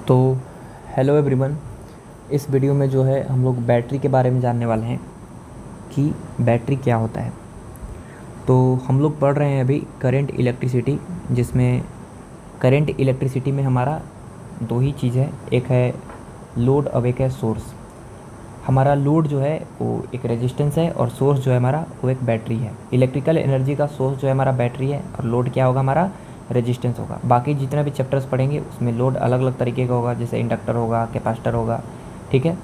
तो hello everyone. इस video में जो है हम लोग बैटरी के बारे में जानने वाले हैं कि बैटरी क्या होता है। तो हम लोग पढ़ रहे हैं अभी करंट इलेक्ट्रिसिटी, जिसमें करंट इलेक्ट्रिसिटी में हमारा दो ही चीज़ है, एक है लोड और एक है सोर्स। हमारा लोड जो है वो एक रेजिस्टेंस है और सोर्स जो है हमारा वो एक बैटरी है। इलेक्ट्रिकल एनर्जी का सोर्स जो है हमारा बैटरी है और लोड क्या होगा हमारा रेजिस्टेंस होगा। बाकी जितना भी चैप्टर्स पढ़ेंगे उसमें लोड अलग अलग तरीके का होगा, जैसे इंडक्टर होगा, कैपेसिटर होगा, ठीक है,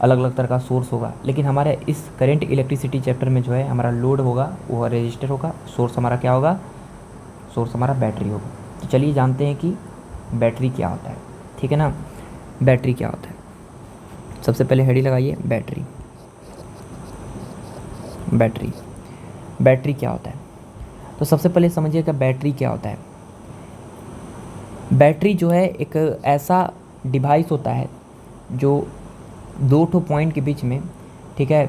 अलग अलग तरह का सोर्स होगा। लेकिन हमारे इस करंट इलेक्ट्रिसिटी चैप्टर में जो है हमारा लोड होगा वो रजिस्टर होगा, सोर्स हमारा क्या होगा, सोर्स हमारा बैटरी होगा। तो चलिए जानते हैं कि बैटरी क्या होता है, ठीक है ना। बैटरी क्या होता है, सबसे पहले हेडी लगाइए बैटरी। बैटरी बैटरी क्या होता है, तो सबसे पहले समझिएगा बैटरी क्या होता है। बैटरी जो है एक ऐसा डिवाइस होता है जो दो ठो पॉइंट के बीच में, ठीक है,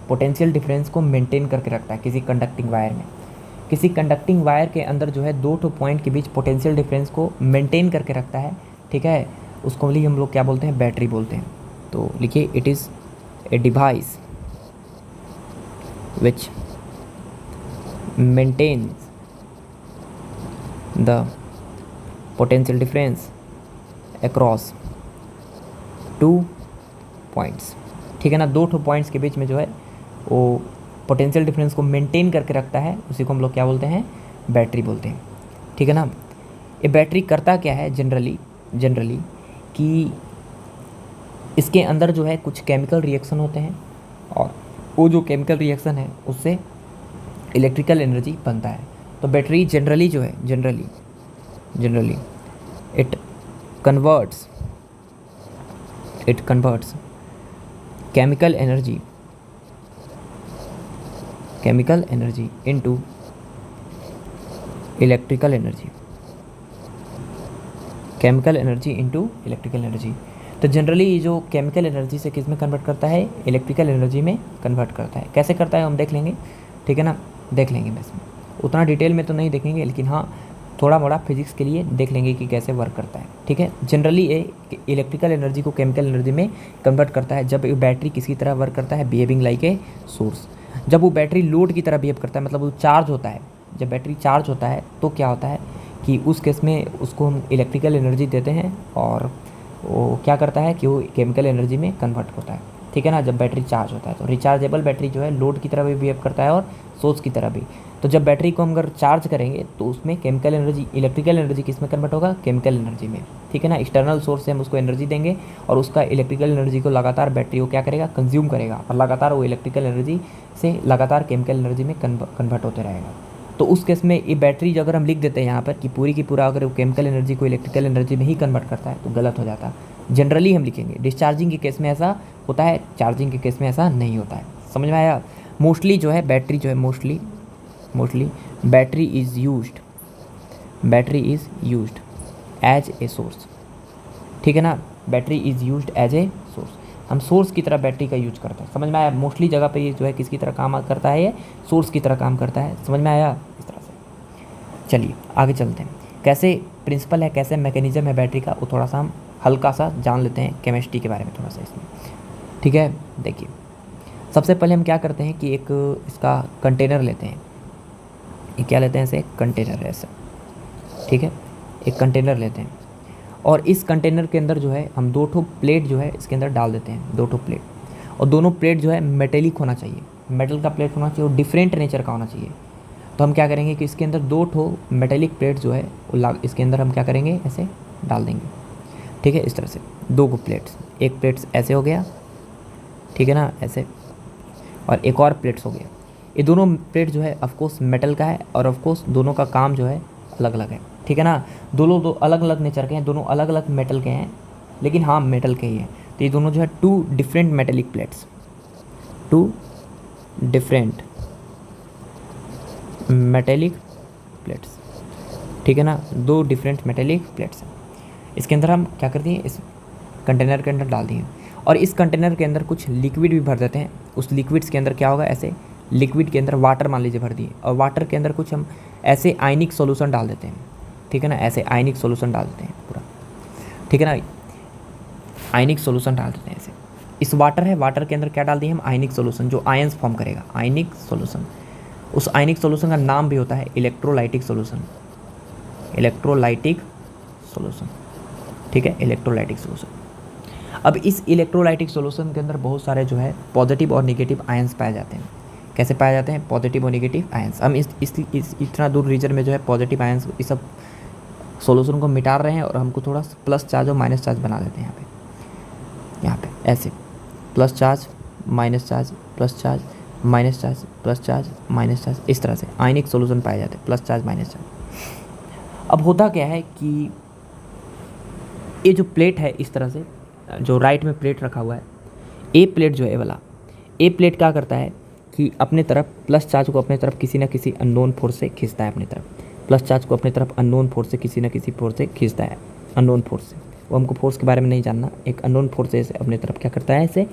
पोटेंशियल डिफरेंस को मेंटेन करके रखता है किसी कंडक्टिंग वायर में। किसी कंडक्टिंग वायर के अंदर जो है दो ठो पॉइंट के बीच पोटेंशियल डिफरेंस को मेंटेन करके रखता है, ठीक है, उसको लिए हम लोग क्या बोलते हैं, बैटरी बोलते हैं। तो लिखिए, it is a device which maintains the potential difference across two points, ठीक है ना। दो ठो पॉइंट्स के बीच में जो है वो पोटेंशियल डिफरेंस को मेंटेन करके रखता है, उसी को हम लोग क्या बोलते हैं, बैटरी बोलते हैं, ठीक है ना। ये बैटरी करता क्या है जनरली कि इसके अंदर जो है कुछ केमिकल रिएक्शन होते हैं और वो जो केमिकल रिएक्शन है उससे इलेक्ट्रिकल एनर्जी बनता है। तो बैटरी जनरली जो है generally it converts chemical energy into electrical energy. तो जनरली ये जो केमिकल एनर्जी से किस में कन्वर्ट करता है, इलेक्ट्रिकल एनर्जी में कन्वर्ट करता है। कैसे करता है हम देख लेंगे, ठीक है ना, देख लेंगे। मैं इसमें उतना डिटेल में तो नहीं देखेंगे, लेकिन हाँ थोड़ा मोड़ा फिजिक्स के लिए देख लेंगे कि कैसे वर्क करता है, ठीक है। जनरली ये इलेक्ट्रिकल एनर्जी को केमिकल एनर्जी में कन्वर्ट करता है जब बैटरी किसी तरह वर्क करता है, बिहेविंग लाइक ए सोर्स। जब वो बैटरी लोड की तरह बिहेव करता है, मतलब वो चार्ज होता है, जब बैटरी चार्ज होता है तो क्या होता है कि उस केस में उसको हम इलेक्ट्रिकल एनर्जी देते हैं और वो क्या करता है कि वो केमिकल एनर्जी में कन्वर्ट होता है, ठीक है ना। जब बैटरी चार्ज होता है तो रिचार्जेबल बैटरी जो है लोड की तरह भी बिहेव करता है और सोर्स की तरह भी। तो जब बैटरी को हम अगर चार्ज करेंगे तो उसमें केमिकल एनर्जी, इलेक्ट्रिकल एनर्जी किस में कन्वर्ट होगा, केमिकल एनर्जी में, ठीक है ना। एक्सटर्नल सोर्स से हम उसको एनर्जी देंगे और उसका इलेक्ट्रिकल एनर्जी को लगातार बैटरी को क्या करेगा, कंज्यूम करेगा और लगातार वो इलेक्ट्रिकल एनर्जी से लगातार केमिकल एनर्जी में कन्वर्ट होते रहेगा। तो उस केस में ये बैटरी जो अगर हम लिख देते हैं यहाँ पर कि पूरी की पूरा अगर वो केमिकल एनर्जी को इलेक्ट्रिकल एनर्जी में ही कन्वर्ट करता है तो गलत हो जाता है। जनरली हम लिखेंगे, डिस्चार्जिंग के केस में ऐसा होता है, चार्जिंग के केस में ऐसा नहीं होता है। समझ में आया। मोस्टली जो है बैटरी जो है mostly battery is used as a source, ठीक है ना। Battery is used as a source, हम सोर्स की तरह बैटरी का यूज करते हैं। समझ में आया। मोस्टली जगह पे ये जो है किसकी तरह काम करता है, ये सोर्स की तरह काम करता है। समझ में आया इस तरह से। चलिए आगे चलते हैं, कैसे प्रिंसिपल है, कैसे मैकेनिज्म है बैटरी का, वो थोड़ा सा हम हल्का सा जान लेते हैं केमिस्ट्री के बारे में थोड़ा सा इसमें, ठीक है। देखिए, सबसे पहले हम क्या करते हैं कि एक इसका कंटेनर लेते हैं। ये क्या लेते हैं, ऐसे कंटेनर है ऐसा, ठीक है। एक कंटेनर लेते हैं और इस कंटेनर के अंदर जो है हम दो ठो प्लेट जो है इसके अंदर डाल देते हैं, दो ठो प्लेट। और दोनों प्लेट जो है मेटेलिक होना चाहिए, मेटल का प्लेट होना चाहिए और डिफरेंट नेचर का होना चाहिए। तो हम क्या करेंगे कि इसके अंदर दो ठो मेटेलिक प्लेट जो है इसके अंदर हम क्या करेंगे, ऐसे डाल देंगे, ठीक है। इस तरह से दो को प्लेट्स, एक प्लेट्स ऐसे हो गया, ठीक है ना, ऐसे, और एक और प्लेट्स हो गया। ये दोनों प्लेट जो है ऑफकोर्स मेटल का है और ऑफकोर्स दोनों का काम जो है अलग अलग है, ठीक है ना। दोनों दो अलग अलग नेचर के हैं, दोनों अलग अलग मेटल के हैं, लेकिन हाँ मेटल के ही हैं। तो ये दोनों जो है two different metallic plates, two different metallic plates, ठीक है ना, दो डिफरेंट मेटेलिक प्लेट्स हैं। इसके अंदर हम क्या कर दिए, इस कंटेनर के अंदर डाल दिए और इस कंटेनर के अंदर कुछ लिक्विड भी भर देते हैं। उस लिक्विड्स के अंदर क्या होगा, ऐसे लिक्विड के अंदर वाटर मान लीजिए भर दिए और वाटर के अंदर कुछ हम ऐसे आयनिक सॉल्यूशन डाल देते हैं, ठीक है ना, ऐसे आयनिक सॉल्यूशन डाल देते हैं पूरा, ठीक ठीक है ना। आयनिक सॉल्यूशन डाल देते हैं ऐसे। इस वाटर है, वाटर के अंदर क्या डाल दिए हम, आयनिक सॉल्यूशन जो आयंस फॉर्म करेगा, आयनिक सॉल्यूशन। उस आयनिक सॉल्यूशन का नाम भी होता है इलेक्ट्रोलाइटिक सॉल्यूशन, इलेक्ट्रोलाइटिक सॉल्यूशन, ठीक है, इलेक्ट्रोलाइटिक सॉल्यूशन। अब इस इलेक्ट्रोलाइटिक सॉल्यूशन के अंदर बहुत सारे जो है पॉजिटिव और नेगेटिव आयंस पाए जाते हैं। कैसे पाए जाते हैं, पॉजिटिव और नेगेटिव आयंस। हम इस इतना दूर रीजन में जो है पॉजिटिव आयंस इस सब सॉल्यूशन को मिटा रहे हैं और हमको थोड़ा प्लस चार्ज और माइनस चार्ज बना देते हैं यहाँ पे ऐसे, plus charge minus charge, plus charge minus charge, plus charge minus charge, इस तरह से आयनिक सॉल्यूशन पाए जाते हैं, प्लस चार्ज माइनस चार्ज। अब होता क्या है कि ये जो प्लेट है इस तरह से, जो राइट में प्लेट रखा हुआ है, ए प्लेट जो है वाला, ए प्लेट क्या करता है कि अपने तरफ प्लस चार्ज को अपने तरफ किसी न किसी अननोन फोर्स से खींचता है, अपनी तरफ प्लस चार्ज को अपने तरफ अननोन फोर्स से किसी न किसी फोर्स से खींचता है, अननोन फोर्स से। वो हमको फोर्स के बारे में नहीं जानना, एक अननोन फोर्स से अपने तरफ क्या करता है, इसे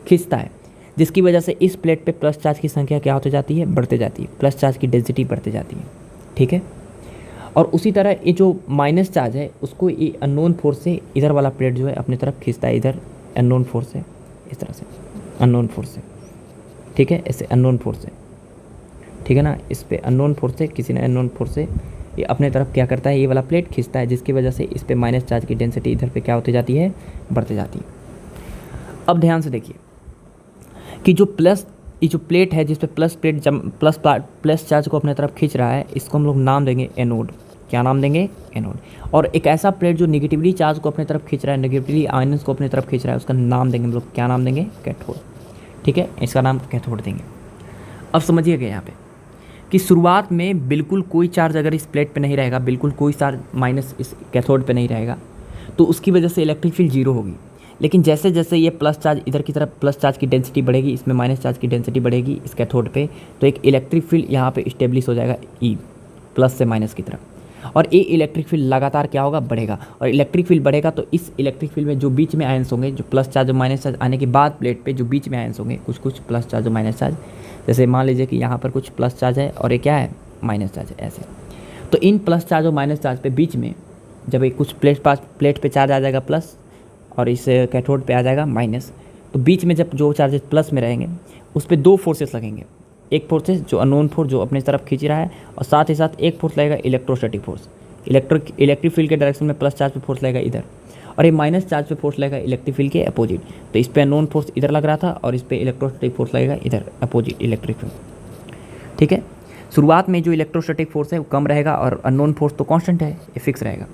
खींचता है, जिसकी वजह से इस प्लेट पे प्लस चार्ज की संख्या क्या होती जाती है, बढ़ते जाती है, प्लस चार्ज की डेंसिटी बढ़ती जाती है, ठीक है। और उसी तरह ये जो माइनस चार्ज है उसको ये अननोन फोर्स से इधर वाला प्लेट जो है अपनी तरफ खींचता है, इधर अननोन फोर्स से, इस तरह से अननोन फोर्स से, ठीक है, ऐसे अननोन फोर्स से, ठीक है ना। इस पे अननोन फोर्स से, किसी ने अननोन फोर्स से ये अपने तरफ क्या करता है, ये वाला प्लेट खींचता है, जिसकी वजह से इस पे माइनस चार्ज की डेंसिटी इधर पे क्या होती जाती है, बढ़ती जाती है। अब ध्यान से देखिए कि जो प्लस, ये जो प्लेट है जिस पे प्लस चार्ज को अपने तरफ खींच रहा है, इसको हम लोग नाम देंगे एनोड। क्या नाम देंगे, एनोड। और एक ऐसा प्लेट जो निगेटिवली चार्ज को अपने तरफ खींच रहा है, नेगेटिवली आयंस को अपने तरफ खींच रहा है, उसका नाम देंगे हम लोग, क्या नाम देंगे, कैथोड, ठीक है, इसका नाम कैथोड देंगे। अब समझिएगा यहाँ पे कि शुरुआत में बिल्कुल कोई चार्ज अगर इस प्लेट पे नहीं रहेगा, बिल्कुल कोई चार्ज माइनस इस कैथोड पे नहीं रहेगा, तो उसकी वजह से इलेक्ट्रिक फील्ड जीरो होगी। लेकिन जैसे जैसे ये प्लस चार्ज इधर की तरफ, प्लस चार्ज की डेंसिटी बढ़ेगी, इसमें माइनस चार्ज की डेंसिटी बढ़ेगी इस कैथोड पे, तो एक इलेक्ट्रिक फील्ड यहाँ पे इस्टेब्लिश हो जाएगा, ई प्लस से माइनस की तरफ। और ये इलेक्ट्रिक फील्ड लगातार क्या होगा, बढ़ेगा। और इलेक्ट्रिक फील्ड बढ़ेगा तो इस इलेक्ट्रिक फील्ड में जो बीच में आयंस होंगे, जो प्लस चार्ज और माइनस चार्ज आने के बाद प्लेट पे जो बीच में आयंस होंगे, कुछ कुछ प्लस चार्ज और माइनस चार्ज, जैसे मान लीजिए कि यहाँ पर कुछ प्लस चार्ज है और ये क्या है, माइनस चार्ज है, ऐसे। तो इन प्लस चार्ज और माइनस चार्ज पे बीच में जब एक कुछ प्लेट पे चार्ज आ जाएगा प्लस और इस कैथोड पे आ जाएगा माइनस, तो बीच में जब जो चार्जेस प्लस में रहेंगे उस पर दो फोर्सेस लगेंगे। एक फोर्सेस जो अननोन फोर्स जो अपनी तरफ खींच रहा है, और साथ ही साथ एक फोर्स लगेगा इलेक्ट्रोस्टैटिक फोर्स, इलेक्ट्रिक फील्ड के डायरेक्शन में प्लस चार्ज पे फोर्स लगेगा इधर, और ये माइनस चार्ज पे फोर्स लगेगा इलेक्ट्रिक फील्ड के अपोजिट। तो इस पे अननोन फोर्स इधर लग रहा था और इस पे इलेक्ट्रोस्टैटिक फोर्स लगेगा इधर अपोजिट इलेक्ट्रिक फील्ड, ठीक है। शुरुआत में जो इलेक्ट्रोस्टैटिक फोर्स है वो कम रहेगा और अननोन फोर्स तो कांस्टेंट है, ये फिक्स रहेगा।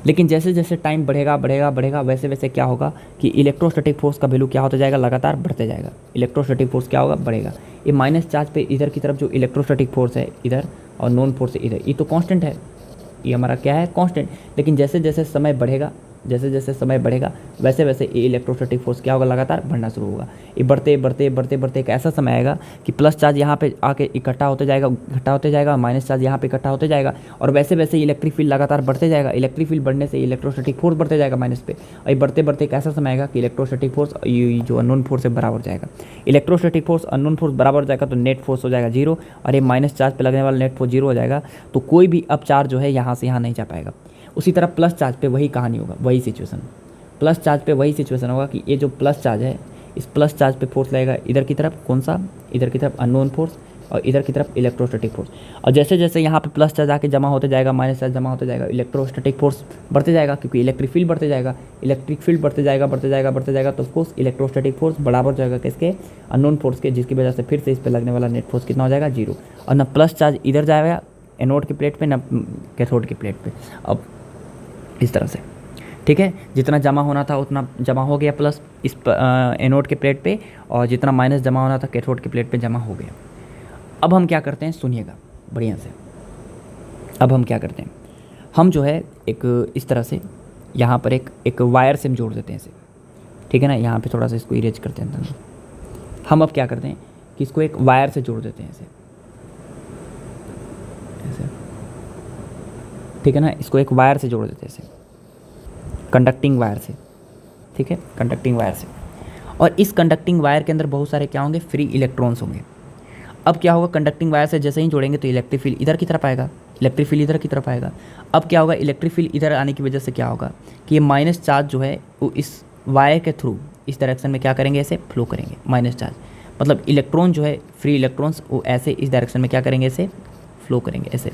लेकिन जैसे जैसे टाइम बढ़ेगा वैसे वैसे क्या होगा कि इलेक्ट्रोस्टैटिक फोर्स का वैल्यू क्या होता जाएगा, लगातार बढ़ते जाएगा। इलेक्ट्रोस्टैटिक फोर्स क्या होगा, बढ़ेगा। ये माइनस चार्ज पे इधर की तरफ जो इलेक्ट्रोस्टैटिक फोर्स है इधर और नॉन फोर्स है इधर, ये तो कांस्टेंट है, ये हमारा क्या है, कांस्टेंट। लेकिन जैसे जैसे समय बढ़ेगा वैसे वैसे ये इलेक्ट्रोस्टैटिक फोर्स क्या होगा, लगातार बढ़ना शुरू होगा। ये बढ़ते एक ऐसा समय आएगा कि प्लस चार्ज यहाँ पे आके इकट्ठा होते जाएगा, माइनस चार्ज यहाँ पे इकट्ठा होते जाएगा, और वैसे वैसे इलेक्ट्रिक फील्ड लगातार बढ़ते जाएगा। इलेक्ट्रिक फील्ड बढ़ने से इलेक्ट्रोस्टैटिक फोर्स बढ़ते जाएगा माइनस पे, और ये बढ़ते एक ऐसा समय आएगा कि इलेक्ट्रोस्टैटिक फोर्स जो अननोन फोर्स से बराबर जाएगा। इलेक्ट्रोस्टैटिक फोर्स अननोन फोर्स बराबर जाएगा तो नेट फोर्स हो जाएगा जीरो, और ये माइनस चार्ज पे लगने वाला नेट फोर्स जीरो हो जाएगा। तो कोई भी अब चार्ज जो है यहाँ से यहाँ नहीं जा पाएगा। उसी तरह प्लस चार्ज पे वही कहानी होगा, वही सिचुएशन, प्लस चार्ज पे वही सिचुएशन होगा कि ये जो प्लस चार्ज है, इस प्लस चार्ज पे फोर्स लगेगा इधर की तरफ, कौन सा, इधर की तरफ अननोन फोर्स, और इधर की तरफ इलेक्ट्रोस्टैटिक फोर्स। और जैसे जैसे यहाँ पे प्लस चार्ज आके जमा होते जाएगा, माइनस चार्ज जमा होते जाएगा, इलेक्ट्रोस्टैटिक फोर्स बढ़ते जाएगा, क्योंकि इलेक्ट्रिक फील्ड बढ़ते जाएगा। इलेक्ट्रिक फील्ड बढ़ते जाएगा तो ऑफकोर्स इलेक्ट्रोस्टैटिक फोर्स बराबर जाएगा किसके, अननोन फोर्स के, जिसकी वजह से फिर से इस पर लगने वाला नेट फोर्स कितना हो जाएगा, जीरो। और ना प्लस चार्ज इधर जाएगा एनोड की प्लेट पे, ना कैथोड की प्लेट पे। अब इस तरह से, ठीक है, जितना जमा होना था उतना जमा हो गया प्लस इस एनोड के प्लेट पे, और जितना माइनस जमा होना था कैथोड के प्लेट पे जमा हो गया। अब हम क्या करते हैं, सुनिएगा बढ़िया से। अब हम क्या करते हैं, हम जो है एक इस तरह से यहाँ पर एक वायर से हम जोड़ देते हैं इसे, ठीक है ना। यहाँ पे थोड़ा सा इसको इरेज करते हैं। हम अब क्या करते हैं कि इसको एक वायर से जोड़ देते हैं ऐसे, ठीक है ना। इसको एक वायर से जोड़ देते हैं ऐसे, कंडक्टिंग वायर से, ठीक है, कंडक्टिंग वायर से। और इस कंडक्टिंग वायर के अंदर बहुत सारे क्या होंगे, फ्री इलेक्ट्रॉन्स होंगे। अब क्या होगा, कंडक्टिंग वायर से जैसे ही जोड़ेंगे तो इलेक्ट्रिक फील्ड इधर की तरफ आएगा, इलेक्ट्रिक फील्ड इधर की तरफ आएगा। अब क्या होगा, इलेक्ट्रिक फील्ड इधर आने की वजह से क्या होगा कि ये माइनस चार्ज जो है वो इस वायर के थ्रू इस डायरेक्शन में क्या करेंगे, ऐसे फ्लो करेंगे माइनस चार्ज। मतलब इलेक्ट्रॉन जो है, फ्री इलेक्ट्रॉन्स, वो ऐसे इस डायरेक्शन में क्या करेंगे, ऐसे फ्लो करेंगे। ऐसे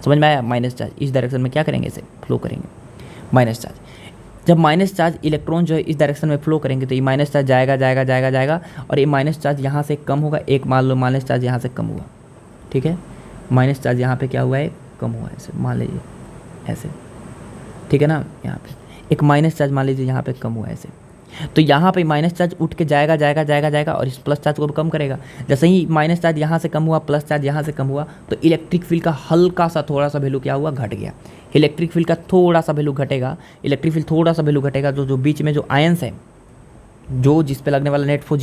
समझ में आया, माइनस चार्ज इस डायरेक्शन में क्या करेंगे, ऐसे फ्लो करेंगे माइनस चार्ज। जब माइनस चार्ज इलेक्ट्रॉन जो है इस डायरेक्शन में फ्लो करेंगे तो ये माइनस चार्ज जाएगा जाएगा जाएगा जाएगा, और ये माइनस चार्ज यहाँ से कम होगा। एक मान लो माइनस चार्ज यहाँ से कम हुआ, ठीक है, माइनस चार्ज यहाँ पे क्या हुआ है, कम हुआ है, ऐसे मान लीजिए ऐसे, ठीक है ना। यहाँ पे एक माइनस चार्ज मान लीजिए यहाँ पे कम हुआ है ऐसे, तो यहाँ पे माइनस चार्ज उठ के जाएगा जाएगा जाएगा जाएगा और इस प्लस चार्ज को भी कम करेगा। जैसे ही माइनस चार्ज यहाँ से कम हुआ, प्लस चार्ज यहाँ से कम हुआ, तो इलेक्ट्रिक फील्ड का हल्का सा थोड़ा सा वैल्यू क्या हुआ, घट गया। इलेक्ट्रिक फील्ड का थोड़ा सा वैल्यू घटेगा, इलेक्ट्रिक फील्ड थोड़ा सा वैल्यू घटेगा, जो बीच में जो आयंस है, जो जिस पे लगने वाला नेट फोर्स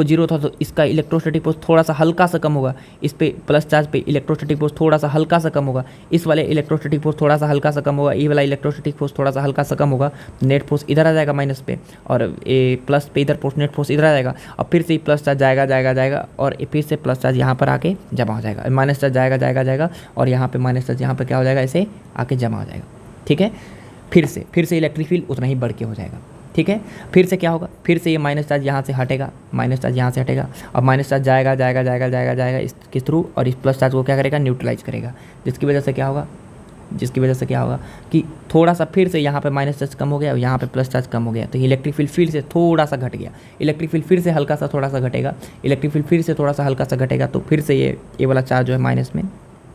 जीरो था, तो इसका इलेक्ट्रोस्टैटिक फोर्स थोड़ा सा हल्का सा कम होगा। इस पे प्लस चार्ज पे इलेक्ट्रोस्टैटिक फोर्स थोड़ा सा हल्का सा कम होगा, इस वाले इलेक्ट्रोस्टैटिक फोर्स थोड़ा सा हल्का सा कम होगा, ये वाला इलेक्ट्रोस्टैटिक फोर्स थोड़ा सा हल्का सा कम होगा। नेट फोर्स इधर आ जाएगा माइनस पे, और ए प्लस पे इधर नेट फोर्स इधर आ जाएगा, और फिर से प्लस चार्ज जाएगा जाएगा जाएगा, और फिर से प्लस चार्ज यहाँ पर आके जमा हो जाएगा। माइनस चार्ज जाएगा जाएगा जाएगा, और यहाँ पे माइनस चार्ज यहाँ पर क्या हो जाएगा, ऐसे आके जमा हो जाएगा, ठीक है। फिर से इलेक्ट्रिक फील्ड उतना ही बढ़ के हो जाएगा, ठीक है। फिर से क्या होगा, फिर से ये माइनस चार्ज यहाँ से हटेगा, माइनस चार्ज यहाँ से हटेगा, और माइनस चार्ज जाएगा जाएगा जाएगा जाएगा जाएगा इसके थ्रू, और इस प्लस चार्ज को क्या करेगा, न्यूट्रलाइज करेगा। जिसकी वजह से क्या होगा कि थोड़ा सा फिर से यहाँ पे माइनस चार्ज कम हो गया और यहाँ पे प्लस चार्ज कम हो गया, तो इलेक्ट्रिक फील्ड फिर से थोड़ा सा घट गया। इलेक्ट्रिक फील्ड फिर से हल्का सा थोड़ा सा घटेगा, इलेक्ट्रिक फील्ड फिर से थोड़ा सा हल्का सा घटेगा, तो फिर से ये वाला चार्ज जो है माइनस में,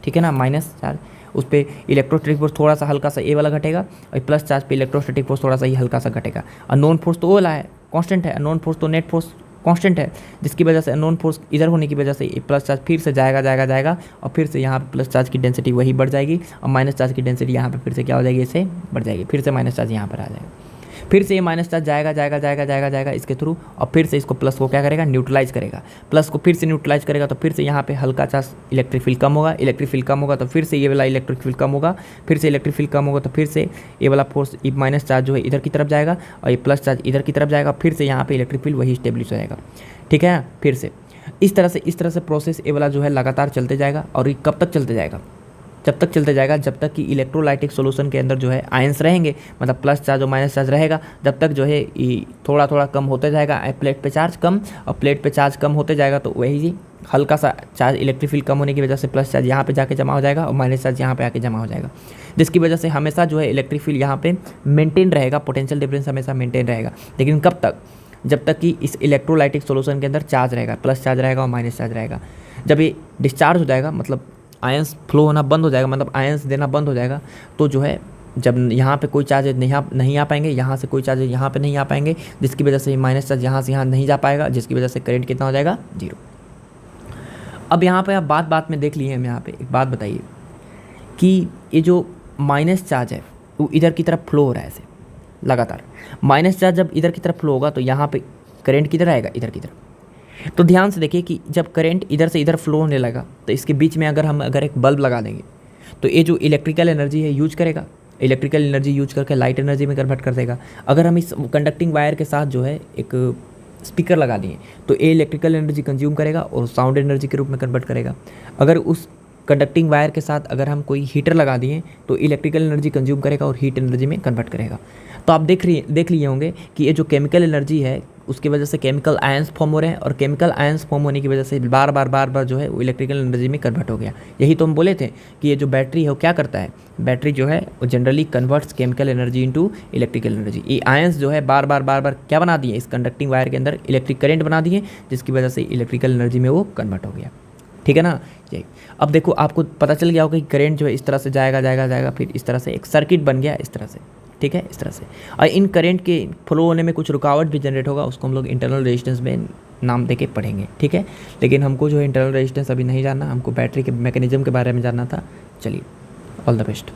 ठीक है ना, माइनस चार्ज, उस पर इलेक्ट्रोस्टैटिक फोर्स थोड़ा सा हल्का सा ए वाला घटेगा, और प्लस चार्ज पे इलेक्ट्रोस्टैटिक फोर्स थोड़ा सा ही हल्का सा घटेगा। अननोन फोर्स तो वो वाला है, कांस्टेंट है, अननोन फोर्स तो नेट फोर्स कांस्टेंट है, जिसकी वजह से अननोन फोर्स इधर होने की वजह से प्लस चार्ज फिर से जाएगा जाएगा जाएगा, और फिर से यहाँ पे प्लस चार्ज की डेंसिटी वही बढ़ जाएगी, और माइनस चार्ज की डेंसिटी यहाँ पे फिर से क्या हो जाएगी, इससे बढ़ जाएगी। फिर से माइनस चार्ज यहाँ पर आ जाएगा, फिर से ये माइनस चार्ज जाएगा जाएगा जाएगा जाएगा जाएगा इसके थ्रू, और फिर से इसको प्लस को क्या करेगा, न्यूट्रलाइज करेगा। प्लस को फिर से न्यूट्रलाइज करेगा, तो फिर से यहाँ पे हल्का चार्ज इलेक्ट्रिक फील्ड कम होगा, इलेक्ट्रिक फील्ड कम होगा तो फिर से ये वाला इलेक्ट्रिक फील्ड कम होगा, फिर से इलेक्ट्रिक फील्ड कम होगा तो फिर से ये वाला फोर्स, ये माइनस चार्ज जो है इधर की तरफ जाएगा, और ये प्लस चार्ज इधर की तरफ जाएगा, फिर से यहाँ पे इलेक्ट्रिक फील्ड वही स्टेब्लिश हो जाएगा, ठीक है। फिर से इस तरह से प्रोसेस ये वाला जो है लगातार चलते जाएगा। और ये कब तक चलते जाएगा, जब तक चलते जाएगा जब तक कि इलेक्ट्रोलाइटिक सॉल्यूशन के अंदर जो है आयंस रहेंगे, मतलब प्लस चार्ज और माइनस चार्ज रहेगा, जब तक जो है ये थोड़ा थोड़ा कम होते जाएगा। प्लेट पे चार्ज कम, और प्लेट पे चार्ज कम होते जाएगा तो वही जी हल्का सा चार्ज इलेक्ट्रिक फील्ड कम होने की वजह से प्लस चार्ज यहाँ पे जाके जमा हो जाएगा, और माइनस चार्ज यहाँ पे आके जमा हो जाएगा, जिसकी वजह से हमेशा जो है इलेक्ट्रिक फील्ड यहाँ पे मेंटेन रहेगा, पोटेंशियल डिफरेंस हमेशा मेंटेन रहेगा। लेकिन कब तक, जब तक कि इस इलेक्ट्रोलाइटिक सॉल्यूशन के अंदर चार्ज रहेगा, प्लस चार्ज रहेगा और माइनस चार्ज रहेगा। जब ये डिस्चार्ज हो जाएगा, मतलब आयंस फ्लो होना बंद हो जाएगा, मतलब आयंस देना बंद हो जाएगा, तो जो है जब यहाँ पे कोई चार्ज नहीं आ पाएंगे, यहाँ से कोई चार्ज यहाँ पे नहीं आ पाएंगे, जिसकी वजह से माइनस चार्ज यहाँ से यहाँ नहीं जा पाएगा, जिसकी वजह से करंट कितना हो जाएगा, 0। अब यहाँ पे आप बात में देख लिए हम, यहाँ पे एक बात बताइए कि ये जो माइनस चार्ज है वो इधर की तरफ फ्लो हो रहा है ऐसे लगातार। माइनस चार्ज जब इधर की तरफ फ्लो होगा तो यहाँ पे करंट किधर आएगा, इधर की तरफ। तो ध्यान से देखिए कि जब करंट इधर से इधर फ्लो होने लगा तो इसके बीच में अगर एक बल्ब लगा देंगे तो ये जो इलेक्ट्रिकल एनर्जी है यूज करेगा, इलेक्ट्रिकल एनर्जी यूज करके लाइट एनर्जी में कन्वर्ट कर देगा। अगर हम इस कंडक्टिंग वायर के साथ जो है एक स्पीकर लगा दिए तो ये इलेक्ट्रिकल एनर्जी कंज्यूम करेगा और साउंड एनर्जी के रूप में कन्वर्ट करेगा। अगर उस कंडक्टिंग वायर के साथ अगर हम कोई हीटर लगा दिए तो इलेक्ट्रिकल एनर्जी कंज्यूम करेगा और हीट एनर्जी में कन्वर्ट करेगा। तो आप देख लिए होंगे कि ये जो केमिकल एनर्जी है उसकी वजह से केमिकल आयंस फॉर्म हो रहे हैं, और केमिकल आयंस फॉर्म होने की वजह से बार बार जो है वो इलेक्ट्रिकल एनर्जी में कन्वर्ट हो गया। यही तो हम बोले थे कि ये जो बैटरी है वो क्या करता है, बैटरी जो है वो generally converts chemical energy into electrical energy. ये आयंस जो है बार बार क्या बना दिए, इस कंडक्टिंग वायर के अंदर इलेक्ट्रिक करंट बना दिए, जिसकी वजह से इलेक्ट्रिकल एनर्जी में वो कन्वर्ट हो गया। ठीक है ना। यही अब देखो आपको पता चल गया होगा कि करंट जो है इस तरह से जाएगा, फिर इस तरह से एक सर्किट बन गया इस तरह से। ठीक है, इस तरह से। और इन करंट के फ्लो होने में कुछ रुकावट भी जनरेट होगा, उसको हम लोग इंटरनल रेजिस्टेंस में नाम देके पढ़ेंगे। ठीक है, लेकिन हमको जो है इंटरनल रेजिस्टेंस अभी नहीं जानना, हमको बैटरी के मैकेनिज्म के बारे में जानना था। चलिए, ऑल द बेस्ट।